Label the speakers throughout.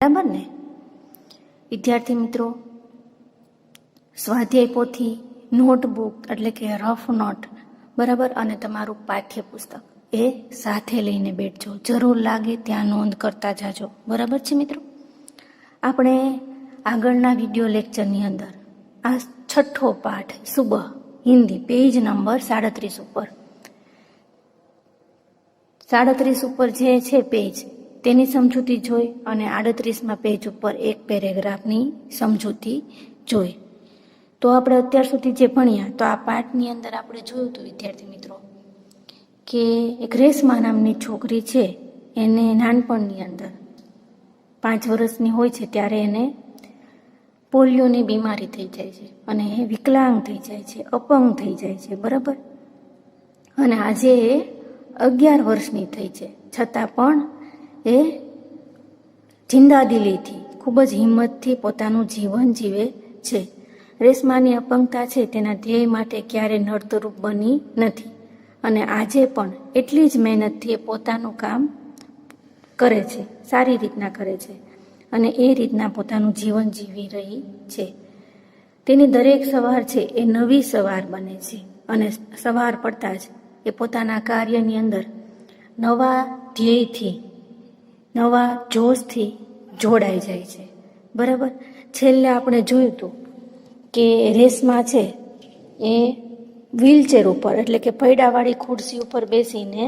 Speaker 1: बराबर ने विद्यार्थी मित्रों, स्वाध्याय पोथी, नोटबुक एटले के रफ नोट बराबर अने तमारुं पाठ्यपुस्तक ए साथे लईने बेठजो। जरूर लागे त्यां नोंध करता जाजो। बराबर छे मित्रों। आपणे आगळना विडियो लेक्चरनी अंदर आ छठ्ठो पाठ सुबह हिंदी पेज नंबर 37 ઉપર 37 ઉપર જે છે પેજ તેની સમજૂતી જોઈ અને 38માં પેજ ઉપર એક પેરેગ્રાફની સમજૂતી જોઈ। તો આપણે અત્યાર સુધી જે ભણ્યા તો આ પાઠની અંદર આપણે જોયું હતું વિદ્યાર્થી મિત્રો કે એક રેશમા નામની છોકરી છે, એને નાનપણની અંદર 5 વર્ષની હોય છે ત્યારે એને પોલિયોની બીમારી થઈ જાય છે અને એ વિકલાંગ થઈ જાય છે, અપંગ થઈ જાય છે। બરાબર। અને આજે એ 11 વર્ષની થઈ છે, છતાં પણ એ જિંદાદિલીથી ખૂબ જ હિંમતથી પોતાનું જીવન જીવે છે। રેશમાની અપંગતા છે તેના ધ્યેય માટે ક્યારેય નડતરૂપ બની નથી અને આજે પણ એટલી જ મહેનતથી એ પોતાનું કામ કરે છે, સારી રીતના કરે છે અને એ રીતના પોતાનું જીવન જીવી રહી છે। તેની દરેક સવાર છે એ નવી સવાર બને છે અને સવાર પડતા જ એ પોતાના કાર્યની અંદર નવા ધ્યેયથી, નવા જોશથી જોડાઈ જાય છે। બરાબર। છેલ્લે આપણે જોયું હતું કે રેશમા છે એ વ્હીલચેર ઉપર એટલે કે પૈડાવાળી ખુરશી ઉપર બેસીને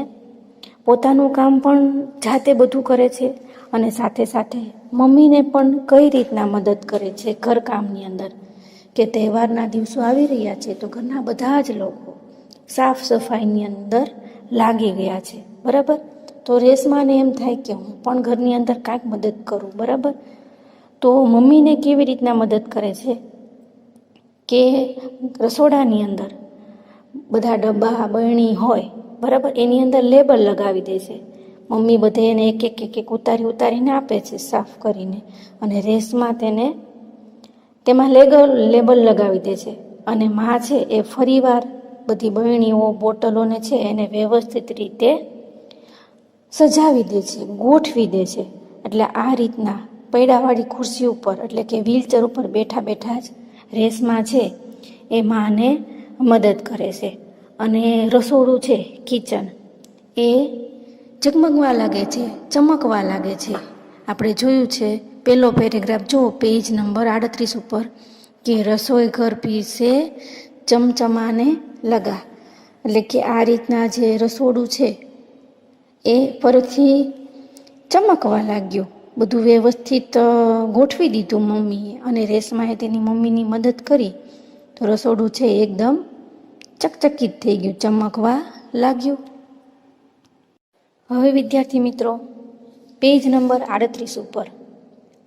Speaker 1: પોતાનું કામ પણ જાતે બધું કરે છે અને સાથે સાથે મમ્મીને પણ કઈ રીતના મદદ કરે છે ઘરકામની અંદર કે તહેવારના દિવસો આવી રહ્યા છે તો ઘરના બધા જ લોકો સાફ સફાઈની અંદર લાગી ગયા છે। બરાબર। તો રેશમાને એમ થાય કે હું પણ ઘરની અંદર કાંઈક મદદ કરું। બરાબર। તો મમ્મીને કેવી રીતના મદદ કરે છે કે રસોડાની અંદર બધા ડબ્બા બરણી હોય, બરાબર, એની અંદર લેબલ લગાવી દે છે મમ્મી। બધે એને એક એક ઉતારીને આપે છે સાફ કરીને અને રેશમા તેને તેમાં લેબલ લગાવી દે છે અને માં છે એ ફરીવાર બધી બરણીઓ બોટલોને છે એને વ્યવસ્થિત રીતે સજાવી દે છે, ગોઠવી દે છે। એટલે આ રીતના પૈડાવાળી ખુરશી ઉપર એટલે કે વ્હીલચેર ઉપર બેઠા બેઠા જ રેશમા છે એ માને મદદ કરે છે અને રસોડું છે, કિચન, એ ઝગમગવા લાગે છે, ચમકવા લાગે છે। આપણે જોયું છે પહેલો પેરેગ્રાફ જો પેજ નંબર 38 ઉપર કે રસોઈ ઘર પીરસે ચમચમાને લગા, એટલે કે આ રીતના જે રસોડું છે એ ફરીથી ચમકવા લાગ્યું, બધું વ્યવસ્થિત ગોઠવી દીધું મમ્મીએ અને રેશમાએ તેની મમ્મીની મદદ કરી તો રસોડું છે એકદમ ચકચકિત થઈ ગયું, ચમકવા લાગ્યું। હવે વિદ્યાર્થી મિત્રો પેજ નંબર 38 ઉપર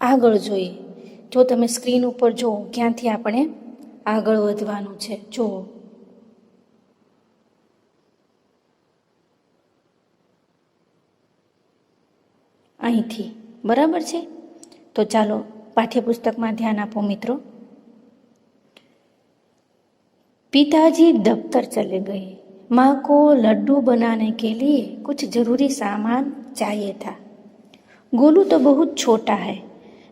Speaker 1: આગળ જોઈએ। જો તમે સ્ક્રીન ઉપર જુઓ ક્યાંથી આપણે આગળ વધવાનું છે, જુઓ। અહીંથી। બરાબર છે। તો ચાલો પાઠ્યપુસ્તકમાં ધ્યાન આપો મિત્રો। पिताजी दफ्तर चले गए। माँ को लड्डू बनाने के लिए कुछ जरूरी सामान चाहिए था। गोलू तो बहुत छोटा है,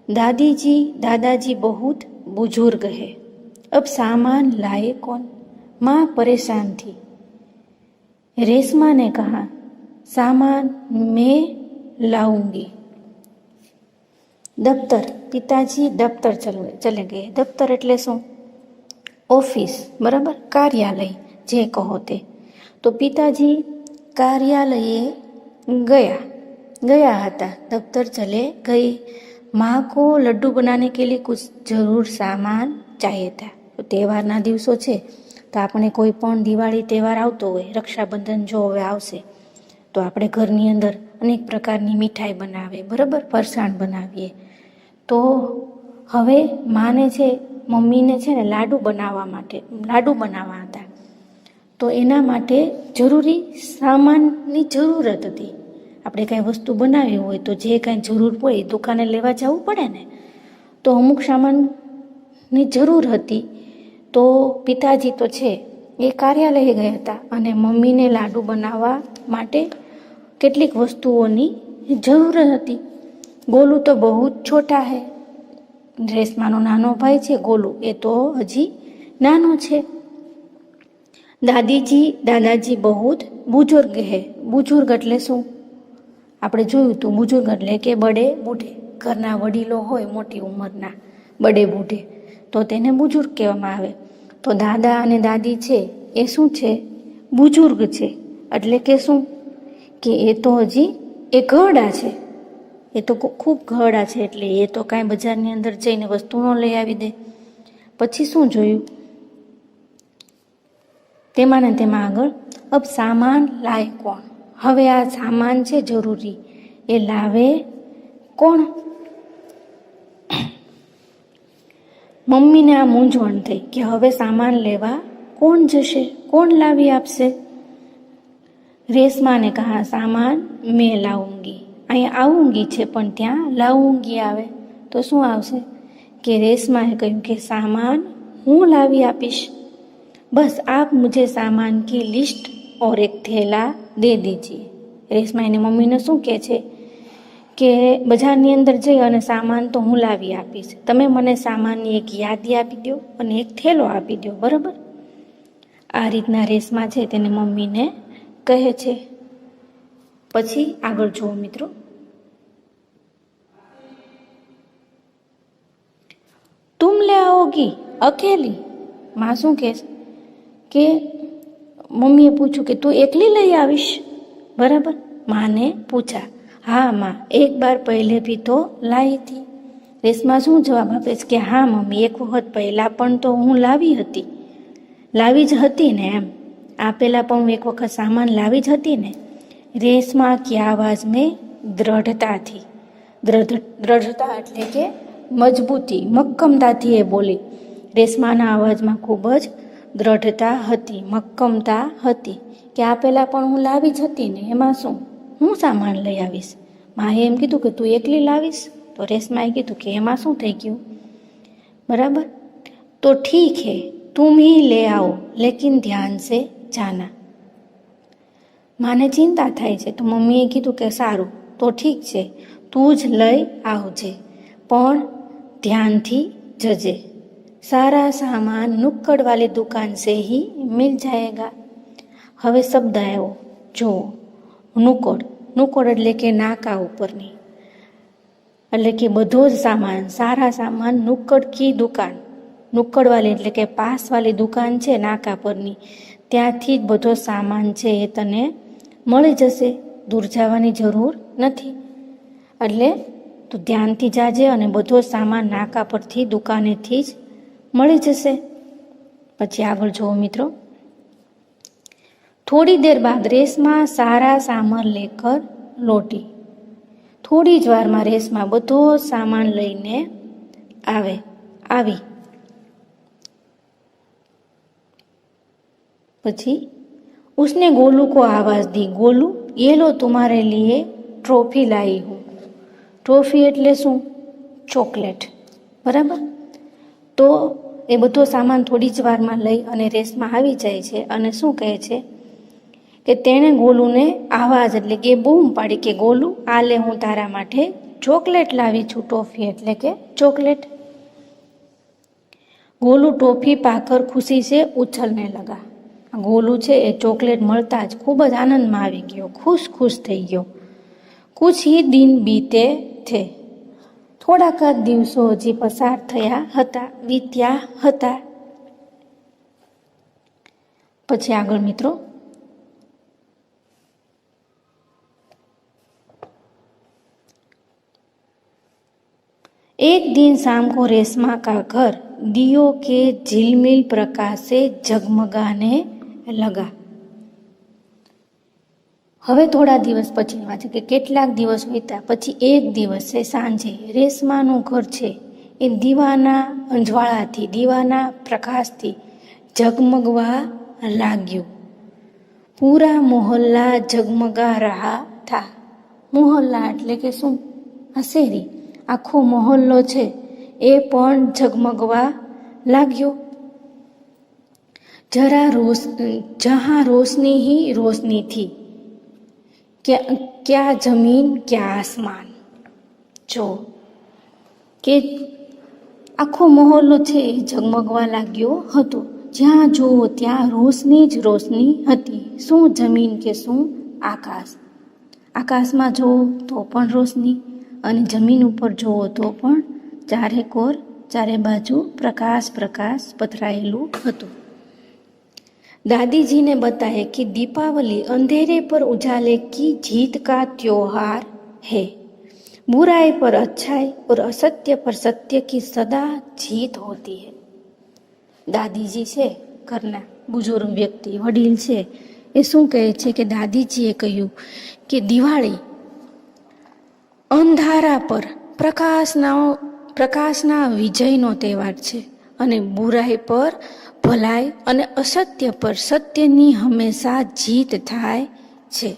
Speaker 1: दादाजी बहुत बुजुर्ग है, अब सामान लाए कौन? माँ परेशान थी। रेशमा ने कहा, सामान मैं लाऊंगी। दफ्तर, पिताजी दफ्तर चले गए। दफ्तर એટલે શું? ઓફિસ, બરાબર, કાર્યાલય જે કહો તે। તો પિતાજી કાર્યાલયે ગયા હતા। दफ्तर चले गए। माँ को लड्डू बनाने के लिए कुछ जरूर सामान चाहिए था। તો તહેવારના દિવસો છે તો આપણે કોઈ પણ દિવાળી તહેવાર આવતો હોય, રક્ષાબંધન જો હવે આવશે તો આપણે ઘરની અંદર અનેક પ્રકારની મીઠાઈ બનાવે, બરાબર, ફરસાણ બનાવીએ। તો હવે માને છે, મમ્મીને છે ને લાડુ બનાવવા હતા તો એના માટે જરૂરી સામાનની જરૂરત હતી। આપણે કાંઈ વસ્તુ બનાવી હોય તો જે કાંઈ જરૂર હોય એ દુકાને લેવા જવું પડે ને, તો અમુક સામાનની જરૂર હતી। તો પિતાજી તો છે એ કાર્યાલયે ગયા હતા અને મમ્મીને લાડુ બનાવવા માટે કેટલીક વસ્તુઓની જરૂર હતી। गोलू तो बहुत छोटा है। रेशमानो नानो भाई छे गोलू, ए तो हजी नानो छे। दादाजी बहुत बुजुर्ग है। बुजुर्ग एटले शुं? આપણે જોયું તું બુજુર્ગ એટલે કે બડે બૂઢે, ઘરના વડીલો હોય મોટી ઉંમરના, બડે બૂઢે, તો તેને બુજુર્ગ કહેવામાં આવે. તો દાદા અને દાદી છે એ શું છે? બુજુર્ગ છે. એટલે કે શું? કે એ તો હજી એ ઘરડા છે, એ તો ખૂબ ઘરડા છે, એટલે એ તો કાંઈ બજારની અંદર જઈને વસ્તુ ન લઈ આવી દે. પછી શું જોયું? તેમાં ને તેમાં આગળ અબ સામાન લાય કોણ? હવે આ સામાન છે જરૂરી, એ લાવે કોણ? મમ્મીને આ મૂંઝવણ થઈ કે હવે સામાન લેવા કોણ જશે, કોણ લાવી આપશે? રેશમાને કહા સામાન મેં લાઉંગી. અહીંયા આવુંગી છે પણ ત્યાં લાઉંગી આવે તો શું આવશે? કે રેશમાએ કહ્યું કે સામાન હું લાવી આપીશ. બસ આપ મુझे सामान की लिस्ट और एक थैला दे दीजिए. રેશમા એની મમ્મીને શું કહે છે? કે બજારની અંદર જઈ અને સામાન તો હું લાવી આપીશ, તમે મને સામાનની એક યાદી આપી દો અને એક થેલો આપી દો, બરાબર? આ રીતના રેશમા છે તેને મમ્મીને કહે છે. પછી આગળ જુઓ મિત્રો. તુમ લે आओगी અકેલી? માં શું કહે કે મમ્મીએ પૂછ્યું કે તું એકલી લઈ આવીશ, બરાબર? માને પૂછા, હા માँ एक बार पहले भी तो लाई थी. રેશમા શું જવાબ આપે છે કે હા મમ્મી, એક વખત પહેલાં પણ તો હું લાવી જ હતી ને એમ. આ પહેલાં પણ હું એક વખત સામાન લાવી જ હતી ને. રેશમા કી આવાજ મેં દ્રઢતા થી, દ્રઢતા એટલે કે મજબૂતી, મક્કમતાથી એ બોલી. રેશમાના અવાજમાં ખૂબ જ દ્રઢતા હતી, મક્કમતા હતી કે આ પહેલાં પણ હું લાવી જ હતી ને, એમાં શું, હું સામાન લઈ આવીશ. માએ એમ કીધું કે તું એકલી લાવીશ, તો રેશમાએ કીધું કે એમાં શું થઈ ગયું, બરાબર? તો ઠીક હે તુમ હી લે આવો લેકિન ધ્યાન સે જાના. માને ચિંતા થાય છે તો મમ્મીએ કીધું કે સારું તો ઠીક છે, તું જ લઈ આવજે પણ ધ્યાનથી જજે. સારા સામાન નુક્કડ વાલી દુકાન સે હી મિલ જાયેગા. હવે શબ્દ આવ્યો જુઓ, નુક્કડ. નુક્કડ એટલે કે નાકા ઉપરની, એટલે કે બધો જ સામાન, સારા સામાન નુક્કડ કી દુકાન. નુક્કડવાળી એટલે કે પાસવાળી દુકાન છે નાકા પરની, ત્યાંથી જ બધો સામાન છે એ તને મળી જશે, દૂર જવાની જરૂર નથી. એટલે તું ધ્યાનથી જાજે અને બધો સામાન નાકા પરથી દુકાનેથી જ મળી જશે. પછી આગળ જુઓ મિત્રો. થોડી દેર બાદ રેશમા સારા સામાન લેકર લોટી. થોડી જ વારમાં રેશમા બધો સામાન લઈને આવી. પછી उसने गोलू को आवाज दी, गोलू ये लो तुम्हारे लिए ट्रॉफी लाई हूँ. ટ્રોફી એટલે શું? ચોકલેટ, બરાબર? તો એ બધો સામાન થોડી જ વારમાં લઈ અને રેશમા આવી જાય છે અને શું કહે છે કે તેણે ગોલુને આવાજ એટલે કે બૂમ પાડી કે ગોલુ આ લે હું તારા માટે ચોકલેટ લાવી છું. ટોફી એટલે કે ચોકલેટ. ગોલુ ટોફી પાકર ખુશી સે ઉછલને લગા. ગોલુ છે એ ચોકલેટ મળતા જ ખૂબ જ આનંદમાં આવી ગયો, ખુશ થઈ ગયો. કુછ હી દિન બીતે થે. થોડાક જ દિવસો હજી પસાર વીત્યા હતા. પછી આગળ મિત્રો. एक दिन शाम को रेशमा का घर दियो के झिलमिल प्रकाश से जगमगाने लगा. હવે થોડા દિવસ પછી વાત છે કે કેટલાક દિવસ વીત્યા પછી એક દિવસે સાંજે રેશમાનું ઘર છે એ દીવાના અંજવાળાથી, દીવાના પ્રકાશથી ઝગમગવા લાગ્યું. પૂરા મોહલ્લા ઝગમગા રહા થા. મોહલ્લા એટલે કે શું? આ શેરી, આખો મોહલ્લો છે એ પણ ઝગમગવા લાગ્યો. જહાં રોશની ही रोशनी थी, क्या जमीन क्या आसमान. જો કે આખો મહોલ્લો છે એ ઝગમગવા લાગ્યો હતો. જ્યાં જુઓ ત્યાં રોશની જ રોશની હતી. શું જમીન કે શું આકાશ. આકાશમાં જુઓ તો પણ રોશની, અને જમીન ઉપર જુઓ તો પણ ચારે બાજુ પ્રકાશ પથરાયેલું હતું. दादी जी ने बताया कि दीपावली अंधेरे पर उजाले की जीत का त्योहार है. बुराई पर अच्छाई और असत्य पर सत्य की सदा जीत होती है. દાદીજી છે, ઘરના બુઝુર્ગ વ્યક્તિ, વડીલ છે, એ શું કહે છે કે દાદીજીએ કહ્યું કે દિવાળી અંધારા પર પ્રકાશના વિજયનો તહેવાર છે, અને બુરાઈ પર ભલાઈ અને અસત્ય પર સત્યની હંમેશા જીત થાય છે.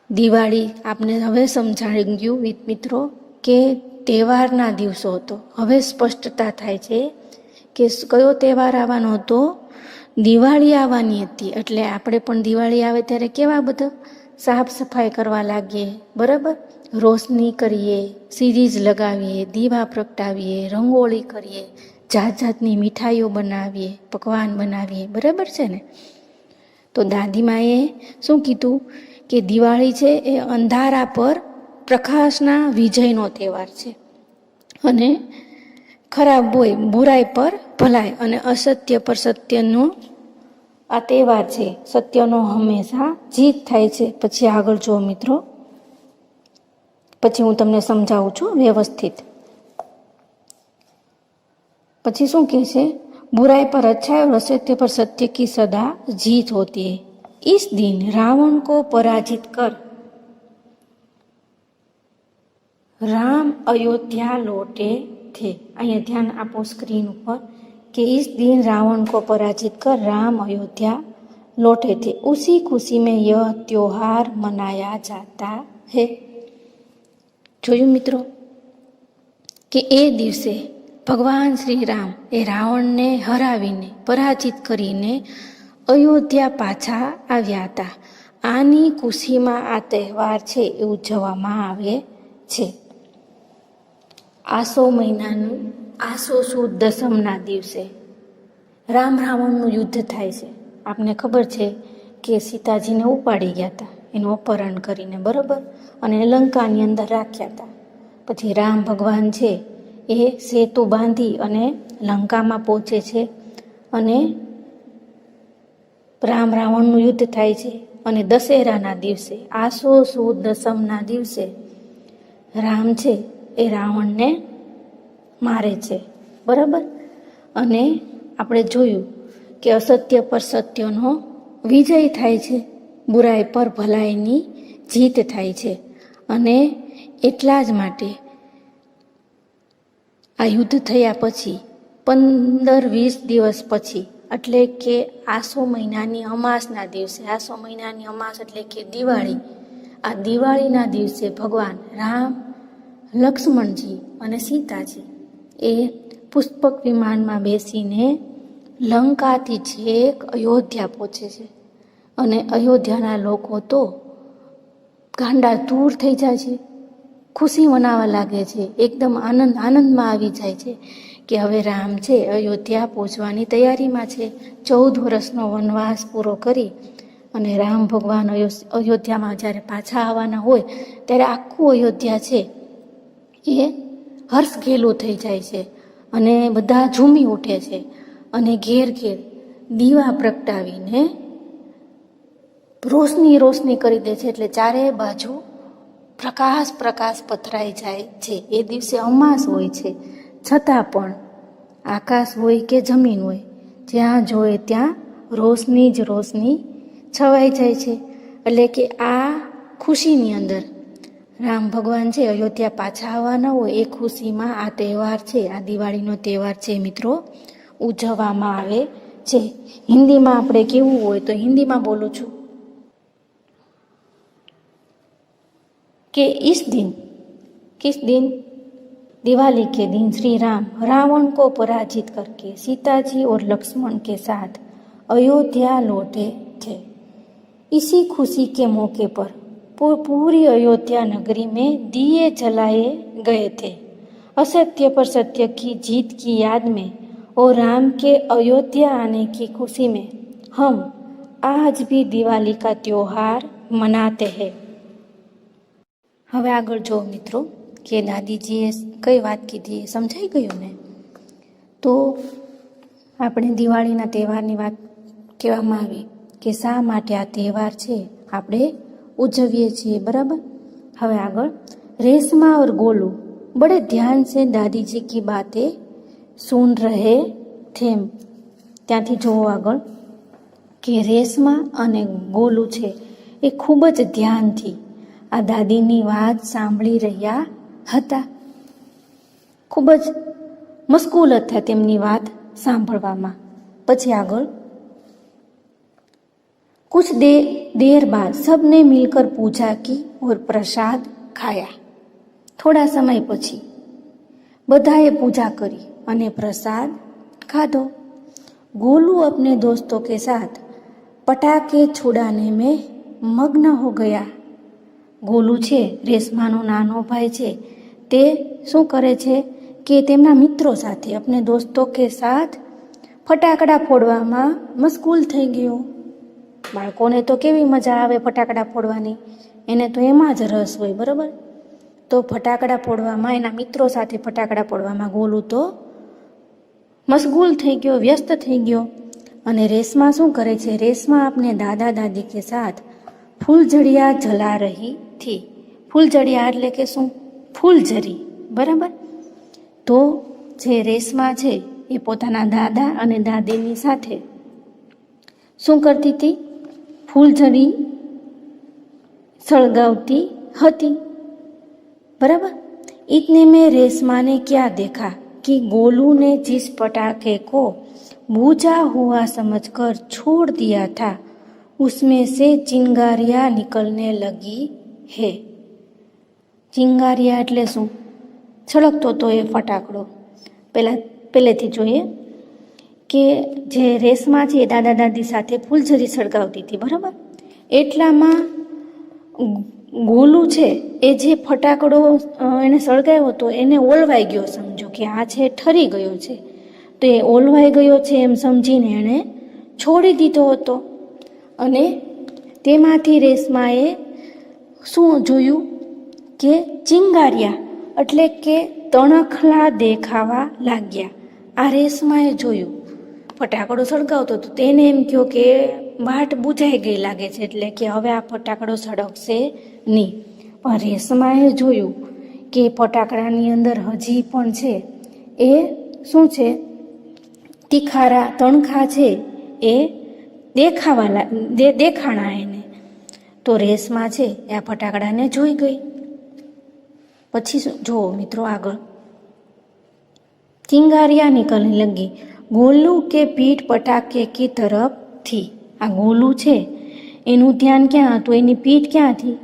Speaker 1: દિવાળી આપને હવે સમજાવી ગયું મિત્રો કે તહેવારના દિવસો હતો. હવે સ્પષ્ટતા થાય છે કે કયો તહેવાર આવવાનો હતો? દિવાળી આવવાની હતી. એટલે આપણે પણ દિવાળી આવે ત્યારે કેવા બધા સાફ સફાઈ કરવા લાગીએ, બરાબર? રોશની કરીએ, સીરીઝ લગાવીએ, દીવા પ્રગટાવીએ, રંગોળી કરીએ, જાતની મીઠાઈઓ બનાવીએ, પકવાન બનાવીએ, બરાબર છે ને? તો દાદીમાએ શું કીધું કે દિવાળી છે એ અંધારા પર પ્રકાશના વિજયનો તહેવાર છે, અને ખરાબ હોય બુરાઈ પર ભલાઈ અને અસત્ય પર સત્યનો આ તહેવાર છે. સત્યનો હંમેશા જીત થાય છે. પછી આગળ જો મિત્રો, પછી હું તમને સમજાવું છું વ્યવસ્થિત. પછી શું કહે છે? बुराई पर अच्छाई और असत्य पर सत्य की सदा जीत होती है. इस दिन रावण को पराजित कर राम अयोध्या लौटे थे. અહીંયા ધ્યાન આપો સ્ક્રીન ઉપર कि इस दिन रावण को पराजित कर राम अयोध्या लौटे थे. उसी खुशी में यह त्योहार मनाया जाता है. જોયું મિત્રો કે એ દિવસે ભગવાન શ્રી રામ એ રાવણને હરાવીને પરાજિત કરીને અયોધ્યા પાછા આવ્યા હતા. આની ખુશીમાં આ તહેવાર છે એ ઉજવવામાં આવે છે. આસો મહિનાનું આસો સુદ દસમના દિવસે રાવણનું યુદ્ધ થાય છે. આપને ખબર છે કે સીતાજીને ઉપાડી ગયા હતા એનું અપહરણ કરીને, બરાબર, અને લંકાની અંદર રાખ્યા હતા. પછી રામ ભગવાન છે એ સેતુ બાંધી અને લંકામાં પહોંચે છે, અને રાવણનું યુદ્ધ થાય છે. અને દશેરાના દિવસે આસો સુદ દસમના દિવસે રામ છે એ રાવણને મારે છે, બરાબર. અને આપણે જોયું કે અસત્ય પર સત્યનો વિજય થાય છે, બુરાઈ પર ભલાઈની જીત થાય છે. અને એટલા જ માટે આ યુદ્ધ થયા પછી 15-20 દિવસ પછી, એટલે કે આસો મહિનાની અમાસના દિવસે, આસો મહિનાની અમાસ એટલે કે દિવાળી, આ દિવાળીના દિવસે ભગવાન રામ, લક્ષ્મણજી અને સીતાજી એ પુષ્પક વિમાનમાં બેસીને લંકાથી છેક અયોધ્યા પહોંચે છે. અને અયોધ્યાના લોકો તો ગાંડા દૂર થઈ જાય છે, ખુશી મનાવવા લાગે છે, એકદમ આનંદમાં આવી જાય છે કે હવે રામ છે અયોધ્યા પહોંચવાની તૈયારીમાં છે. 14 વર્ષનો વનવાસ પૂરો કરી અને રામ ભગવાન અયોધ્યામાં જ્યારે પાછા આવવાના હોય ત્યારે આખું અયોધ્યા છે એ હર્ષ ઘેલું થઈ જાય છે, અને બધા ઝૂમી ઉઠે છે, અને ઘેર ઘેર દીવા પ્રગટાવીને રોશની કરી દે છે. એટલે ચારે બાજુ પ્રકાશ પથરાઈ જાય છે. એ દિવસે અમાસ હોય છે, છતાં પણ આકાશ હોય કે જમીન હોય, જ્યાં જોઈએ ત્યાં રોશની જ રોશની છવાઈ જાય છે. એટલે કે આ ખુશીની અંદર રામ ભગવાન છે અયોધ્યા પાછા આવવાના હોય એ ખુશીમાં આ તહેવાર છે, આ દિવાળીનો તહેવાર છે મિત્રો, ઉજવવામાં આવે છે. હિન્દીમાં આપણે કેવું હોય તો હિન્દીમાં બોલું છું कि किस दिन दिवाली के दिन श्री राम रावण को पराजित करके सीता जी और लक्ष्मण के साथ अयोध्या लौटे थे. इसी खुशी के मौके पर पूरी अयोध्या नगरी में दिए जलाए गए थे। असत्य पर सत्य की जीत की याद में और राम के अयोध्या आने की खुशी में हम आज भी दिवाली का त्योहार मनाते हैं। હવે આગળ જો મિત્રો કે દાદીજીએ કઈ વાત કીધી એ સમજાઈ ગયું ને? તો આપણે દિવાળીના તહેવારની વાત કહેવામાં આવી કે શા માટે આ તહેવાર છે આપણે ઉજવીએ છીએ, બરાબર? હવે આગળ રેશમા और गोलू बड़े ध्यान से दादी जी की बातें सुन रहे थे। ત્યાંથી જોવો આગળ કે રેશમા અને ગોલુ છે એ ખૂબ જ ધ્યાનથી આ દાદીની વાત સાંભળી રહ્યા હતા. ખૂબ જ મશગુલ હતા તેમની વાત સાંભળવામાં. પછી આગળ कुछ देर बाद सबने मिलकर पूजा की और प्रसाद खाया. थोड़ा समय પછી બધાએ પૂજા કરી અને પ્રસાદ ખાધો. गोलू अपने दोस्तों के साथ पटाखे छुड़ाने में मग्न हो गया. गोलू છે રેશમાનો નાનો ભાઈ છે તે શું કરે છે કે તેમના મિત્રો સાથે अपने दोस्तों के साथ ફટાકડા ફોડવામાં મશગુલ થઈ ગયો. બાળકોને તો કેવી મજા આવે ફટાકડા ફોડવાની, એને તો એમાં જ રસ હોય, બરાબર? તો ફટાકડા ફોડવામાં, એના મિત્રો સાથે ફટાકડા ફોડવામાં ગોલુ તો મશગુલ થઈ ગયો, વ્યસ્ત થઈ ગયો. અને રેશમા શું કરે છે? રેશમા अपने दादा दादी के साथ फूलझड़िया जला रही थी. फूलझड़िया એટલે કે શું? ફૂલઝરી, બરાબર? તો જે રેશમા છે એ પોતાના દાદા અને દાદીની સાથે શું કરતી હતી? ફૂલઝડી સળગાવતી હતી, બરાબર? इतने में रेशमा ने क्या देखा कि गोलू ने जिस पटाखे को बूझा हुआ समझकर छोड़ दिया था उसमें से चिंगारियां निकलने लगी है. चिंगारिया એટલે શું? છળકતો તો એ ફટાકડો. પહેલેથી જોઈએ કે જે રેશમા છે એ દાદા દાદી સાથે ફૂલઝરી સળગાવતી હતી, બરાબર? એટલામાં ગોલુ છે એ જે ફટાકડો એને સળગાવ્યો હતો એને ઓલવાઈ ગયો, સમજો કે આ છે ઠરી ગયો છે, તો એ ઓલવાઈ ગયો છે એમ સમજીને એણે છોડી દીધો હતો. અને તેમાંથી રેશમાએ શું જોયું કે ચિંગારિયા એટલે કે તણખલા દેખાવા લાગ્યા. આ રેશમાએ જોયું, ફટાકડો સળગાવતો હતો તેને એમ થયો કે વાટ બુઝાઈ ગઈ લાગે છે, એટલે કે હવે આ ફટાકડો સળગશે નહીં. પણ રેશમાએ જોયું કે ફટાકડાની અંદર હજી પણ છે એ શું છે? તીખારા તણખા છે એ દેખાણા એને. તો રેશમા છે એ આ ફટાકડાને જોઈ ગઈ. પછી જુઓ મિત્રો આગળ, चिंगारियां निकलने लगी गोलू के पीठ पटाखे की तरफ थी. आ गोलू છે એનું ધ્યાન ક્યાં હતું? એની પીઠ ક્યાં હતી?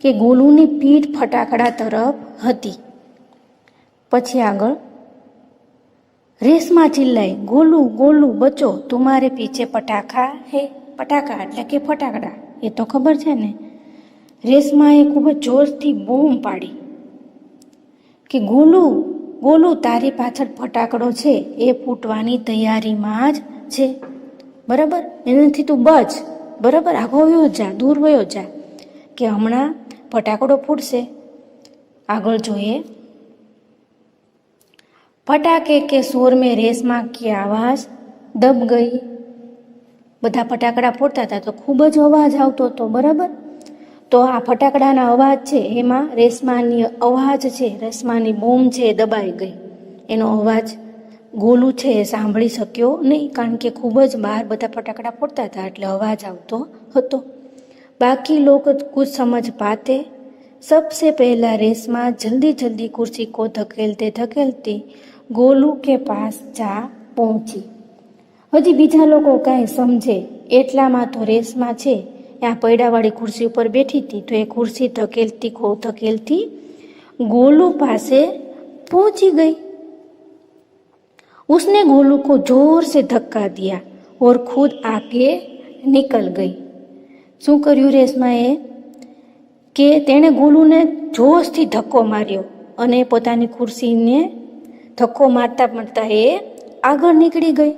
Speaker 1: કે ગોલુની પીઠ ફટાકડા તરફ હતી. પછી આગળ રેશમા ચિલ્લાઈ, गोलू गोलू बचो तुम्हारे पीछे पटाखा है. પટાકા એટલે કે ફટાકડા, એ તો ખબર છે ને. રેશમાએ ખૂબ જ જોરથી બૂમ પાડી કે गोलू गोलू તારી પાછળ ફટાકડો છે એ ફૂટવાની તૈયારીમાં જ છે, બરાબર? એનાથી તું બચ, બરાબર? આગો વયો જા, દૂર વયો જા કે હમણાં ફટાકડો ફૂટશે. આગળ જોઈએ, ફટાકે કે શોર में રેશમા की आवाज दब गई. બધા ફટાકડા ફોડતા હતા તો ખૂબ જ અવાજ આવતો હતો, બરાબર? તો આ ફટાકડાના અવાજ છે એમાં રેશમાની અવાજ છે, રેશમાની બૂમ છે એ દબાઈ ગઈ. એનો અવાજ ગોલુ છે એ સાંભળી શક્યો નહીં, કારણ કે ખૂબ જ બહાર બધા ફટાકડા ફોડતા હતા એટલે અવાજ આવતો હતો. બાકી લોग कुछ समझ पाते. सबसे पहला रेशमा जल्दी जल्दी कुर्सी को धकेलते धकेलती गोलू के पास जा पहुंची. હજી બીજા લોકો કાંઈ સમજે એટલામાં તો રેશમા છે આ પૈડાવાળી ખુરશી ઉપર બેઠી હતી, તો એ ખુરશી ધકેલતી गोलू पासे पहुंची गई. उसने गोलू को जोर से धक्का दिया और खुद आगे निकल गई. શું કર્યું રેશમાએ? કે તેણે ગોલુને જોશથી ધક્કો માર્યો અને પોતાની ખુરશીને ધક્કો મારતા મારતા એ આગળ નીકળી ગઈ.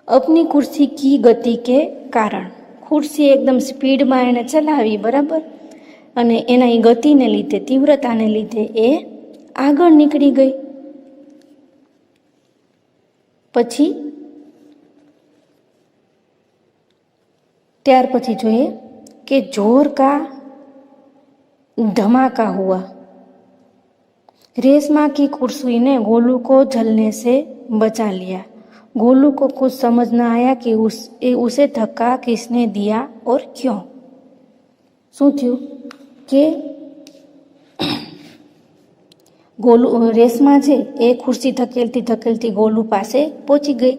Speaker 1: અપની ખુરશી કી ગતિ કે કારણ, ખુરશી એકદમ સ્પીડમાં એણે ચલાવી, બરાબર, અને એના ગતિને લીધે, તીવ્રતાને લીધે એ આગળ નીકળી ગઈ. પછી ત્યાર પછી જોઈએ કે જોર કા धमाका हुआ, रेशमा की कुर्सी ने गोलू को जलने से बचा लिया. गोलू को कुछ समझ न आया कि उसे धक्का किसने दिया और क्यों. શું થયું કે રેશમા છે એ ખુરશી ધકેલતી ધકેલતી ગોલુ પાસે પહોંચી ગઈ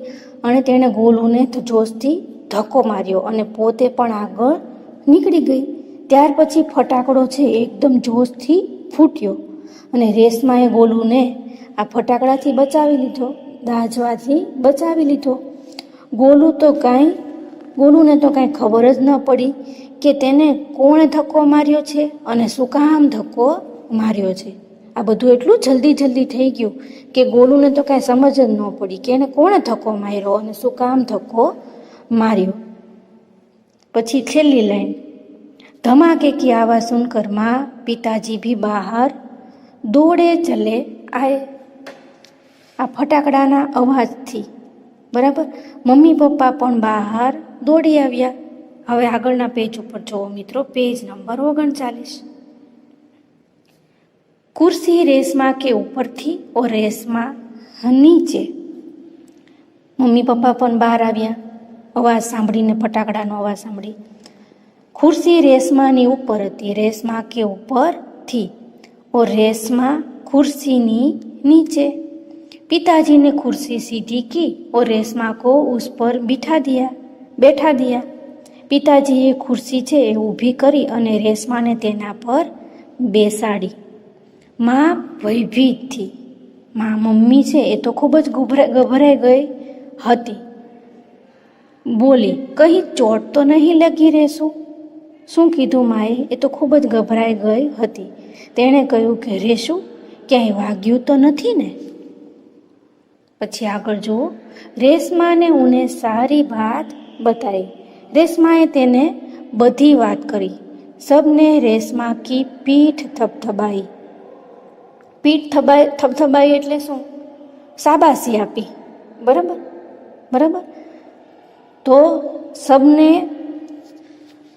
Speaker 1: અને તેણે ગોલુને જોશથી ધક્કો માર્યો અને પોતે પણ આગળ નીકળી ગઈ. ત્યાર પછી ફટાકડો છે એકદમ જોશથી ફૂટ્યો અને રેશમાએ ગોલુને આ ફટાકડાથી બચાવી લીધો, દાઝવાથી બચાવી લીધો. ગોલુને તો કાંઈ ખબર જ ન પડી કે તેને કોણે ધક્કો માર્યો છે અને શું કામ ધક્કો માર્યો છે. આ બધું એટલું જલ્દી થઈ ગયું કે ગોલુને તો કાંઈ સમજ જ ન પડી કે એને કોણે ધક્કો માર્યો અને શું કામ ધક્કો માર્યો. પછી છેલ્લી લાઈન, धमाके की आवाज़ सुनकर माँ पिताजी भी बाहर दौड़े चले आए. આ ફટાકડાના અવાજથી, બરાબર, મમ્મી પપ્પા પણ બહાર દોડી આવ્યા. હવે આગળના પેજ ઉપર જુઓ મિત્રો, પેજ નંબર 39. कुर्सी रेशमा के ऊपर थी और रेशमा નીચે. મમ્મી પપ્પા પણ બહાર આવ્યા અવાજ સાંભળીને, ફટાકડાનો અવાજ સાંભળી. कुर्सी रेशमानी ऊपर थी, रेशमा के ऊपर थी और रेशमा कुर्सी नीचे. पिताजी ने कुर्सी सीधी की और रेशमा को उस पर बैठा दिया. પિતાજીએ ખુરશી છે એ ઊભી કરી અને રેશમાને તેના પર બેસાડી. માં ભયભીત થી, મમ્મી છે એ તો ખૂબ જ ગભરાઈ ગઈ હતી. બોલી, કहीं ચોટ તો નહીં લગી રહેશું. શું કીધું માએ? એ તો ખૂબ જ ગભરાઈ ગઈ હતી. તેણે કહ્યું કે રેશું, ક્યાંય વાગ્યું તો નથી ને? પછી આગળ જુઓ, રેશમાને ઉને સારી વાત બતાઈ. રેશમાએ તેને બધી વાત કરી. સબને રેશમા કી પીઠ થપથપાઈ. પીઠ થપથપાઈ એટલે શું? શાબાશી આપી, બરાબર. તો સબને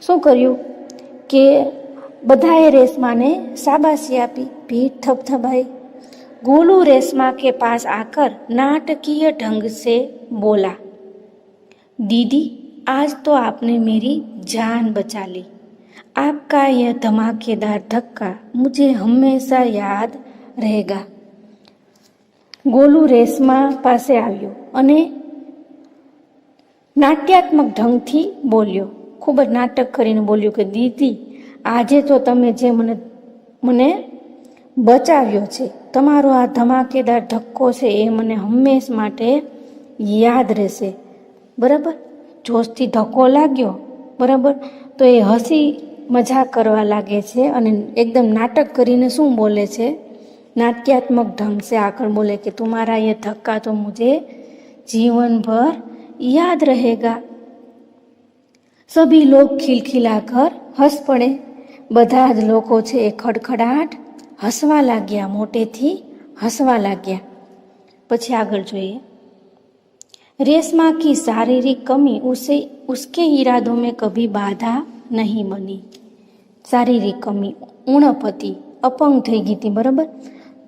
Speaker 1: શું કર્યું કે બધાએ રેશમાને શાબાશી આપી, પીઠ થપથપાઈ. गोलू रेशमा के पास आकर नाटकीय ढंग से बोला, दीदी आज तो आपने मेरी जान बचा ली. आपका यह धमाकेदार धक्का मुझे हमेशा યાદ रहेगा. ગોલુ રેશમા પાસે આવ્યો અને નાટ્યાત્મક ઢંગથી બોલ્યો, ખૂબ જ નાટક કરીને બોલ્યો કે દીદી, આજે તો તમે જે મને બચાવ્યો છે, તમારો આ ધમાકેદાર ધક્કો છે એ મને હંમેશ માટે યાદ રહેશે. બરાબર, જોશથી ધક્કો લાગ્યો, બરાબર, તો એ હસી મજાક કરવા લાગે છે અને એકદમ નાટક કરીને શું બોલે છે, नाट्यात्मक ढंग से आकर बोले कि तुम्हारा ये धक्का तो मुझे जीवन भर याद रहेगा. सभी लोग खिलखिलाकर हंस पड़े. બધા જ લોકો છે એ ખડખડાટ હસવા લાગ્યા, મોટેથી હસવા લાગ્યા. પછી આગળ જોઈએ, रेशमा की शारीरिक कमी उसके इरादों में कभी बाधा नहीं बनी. શારીરિક કમી, ઉણપ હતી, અપંગ થઈ ગઈ હતી, બરાબર.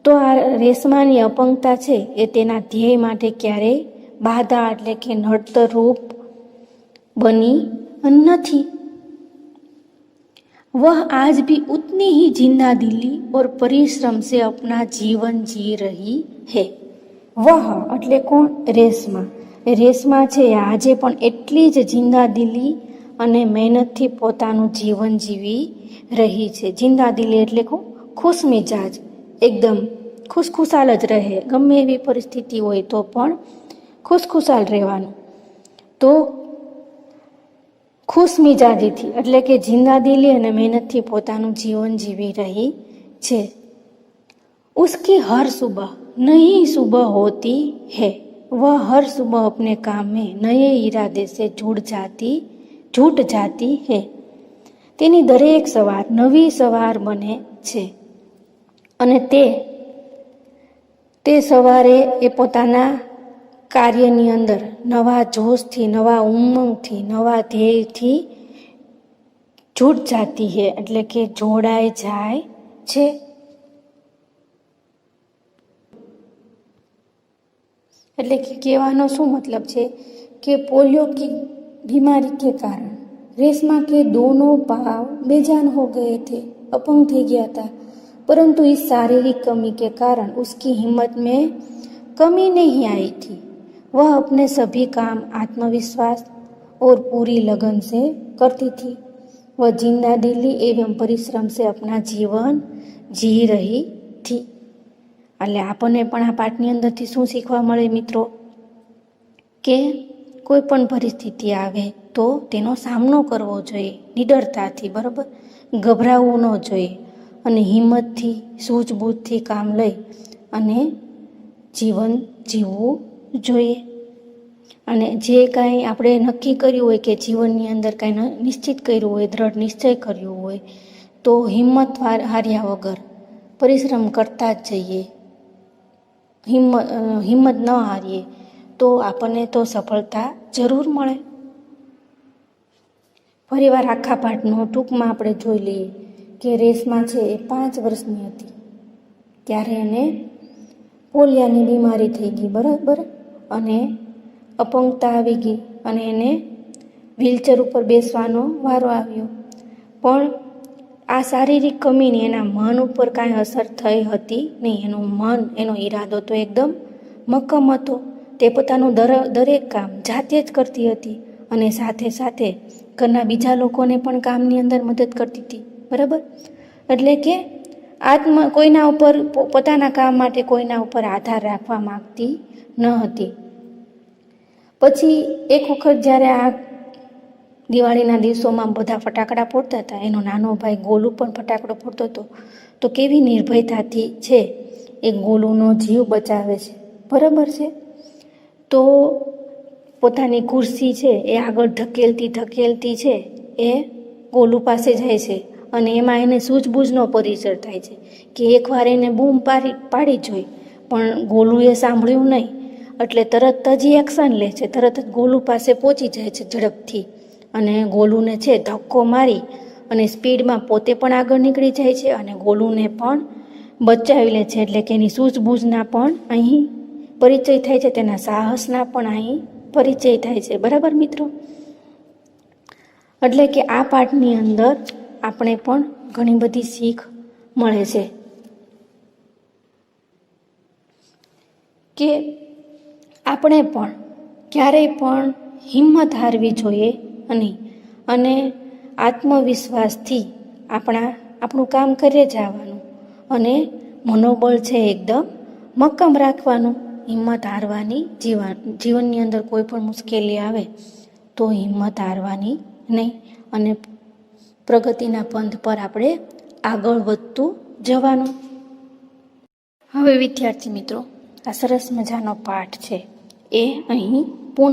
Speaker 1: તો આ રેશમાની અપંગતા છે એ તેના ધ્યેય માટે ક્યારેય બાધા એટલે કે નડતરરૂપ બની નથી. वह आज भी उतनी ही जिंदा दिली और परिश्रम से अपना जीवन जी रही है. वह એટલે કોણ? રેશમા. રેશમા છે આજે પણ એટલી જ જિંદા દિલી અને મહેનતથી પોતાનું જીવન જીવી રહી છે. જિંદા દિલી એટલે ખુશ મિજાજ, એકદમ ખુશખુશાલ જ રહે, ગમે એવી પરિસ્થિતિ હોય તો પણ ખુશખુશાલ રહેવાનું. તો ખુશ મિજાજીથી એટલે કે જિંદાદિલી અને મહેનતથી પોતાનું જીવન જીવી રહી છે. उसकी हर सुबह नई सुबह होती है, वह हर सुबह अपने काम में नए इरादे से जुट जाती है. તેની દરેક સવાર નવી સવાર બને છે અને તે સવારે એ પોતાના કાર્યની અંદર નવા જોશથી, નવા ઉમંગથી, નવા ધ્યેયથી જૂટ જાતી હે એટલે કે જોડાઈ જાય છે. એટલે કે કહેવાનો શું મતલબ છે કે પોલિયો की बीमारी के कारण रेशमा के दोनों पाँव बेजान हो गए थे, अपंग थे गया था, परंतु इस शारीरिक कमी के कारण उसकी हिम्मत में कमी नहीं आई थी. वह अपने सभी काम आत्मविश्वास और पूरी लगन से करती थी. वह जिंदादिली एवं परिश्रम से अपना जीवन जी रही थी. એટલે આપણને પણ આ પાઠની અંદરથી શું શીખવા મળે મિત્રો કે કોઈ પણ પરિસ્થિતિ આવે તો તેનો સામનો કરવો જોઈએ નિડરતાથી, બરાબર, ગભરાવવું ન જોઈએ અને હિંમતથી, સૂઝબૂઝથી કામ લઈ અને જીવન જીવવું જોઈએ. અને જે કાંઈ આપણે નક્કી કર્યું હોય કે જીવનની અંદર કાંઈ નિશ્ચિત કર્યું હોય, દ્રઢ નિશ્ચય કર્યો હોય તો હિંમત હાર્યા વગર પરિશ્રમ કરતા જ જઈએ, હિંમત ન હારીએ તો આપણને તો સફળતા જરૂર મળે. ફરીવાર આખા પાઠનો ટૂંકમાં આપણે જોઈ લઈએ કે રેશમા છે એ 5 વર્ષની હતી ત્યારે એને પોલિયાની બીમારી થઈ ગઈ, બરાબર, અને અપંગતા આવી ગઈ અને એને વ્હીલચેર ઉપર બેસવાનો વારો આવ્યો. પણ આ શારીરિક કમીની એના મન ઉપર કાંઈ અસર થઈ હતી નહીં. એનું મન, એનો ઈરાદો તો એકદમ મક્કમ હતો. તે પોતાનું દરેક કામ જાતે જ કરતી હતી અને સાથે સાથે ઘરના બીજા લોકોને પણ કામની અંદર મદદ કરતી હતી, બરાબર. એટલે કે કોઈના ઉપર, પોતાના કામ માટે કોઈના ઉપર આધાર રાખવા માંગતી ન હતી. પછી એક વખત જ્યારે આ દિવાળીના દિવસોમાં બધા ફટાકડા ફોડતા હતા, એનો નાનો ભાઈ ગોલુ પણ ફટાકડો ફોડતો હતો. તો કેવી નિર્ભયતાથી છે એ ગોલુનો જીવ બચાવે છે, બરાબર છે. તો પોતાની ખુરશી છે એ આગળ ધકેલતી છે એ ગોલુ પાસે જાય છે અને એમાં એને સૂઝબૂઝનો પરિચય થાય છે કે એકવાર એને બૂમ પાડી જોઈ પણ ગોલુએ સાંભળ્યું નહીં એટલે તરત જ એક્શન લે છે, તરત જ ગોલુ પાસે પહોંચી જાય છે ઝડપથી અને ગોલુને છે ધક્કો મારી અને સ્પીડમાં પોતે પણ આગળ નીકળી જાય છે અને ગોલુને પણ બચાવી લે છે. એટલે કે એની સૂઝબૂઝના પણ અહીં પરિચય થાય છે, તેના સાહસના પણ અહીં પરિચય થાય છે, બરાબર મિત્રો. એટલે કે આ પાઠની અંદર આપણે પણ ઘણી બધી શીખ મળે છે કે આપણે પણ ક્યારેય પણ હિંમત હારવી જોઈએ નહીં અને આત્મવિશ્વાસથી આપણું કામ કરીએ જવાનું અને મનોબળ છે એકદમ મક્કમ રાખવાનું. હિંમત હારવાની, જીવનની અંદર કોઈ પણ મુશ્કેલી આવે તો હિંમત હારવાની નહીં અને પ્રગતિના પંથ પર આપણે આગળ વધતું જવાનું. હવે વિદ્યાર્થી મિત્રો, આ સરસ મજાનો પાઠ છે એ અહીં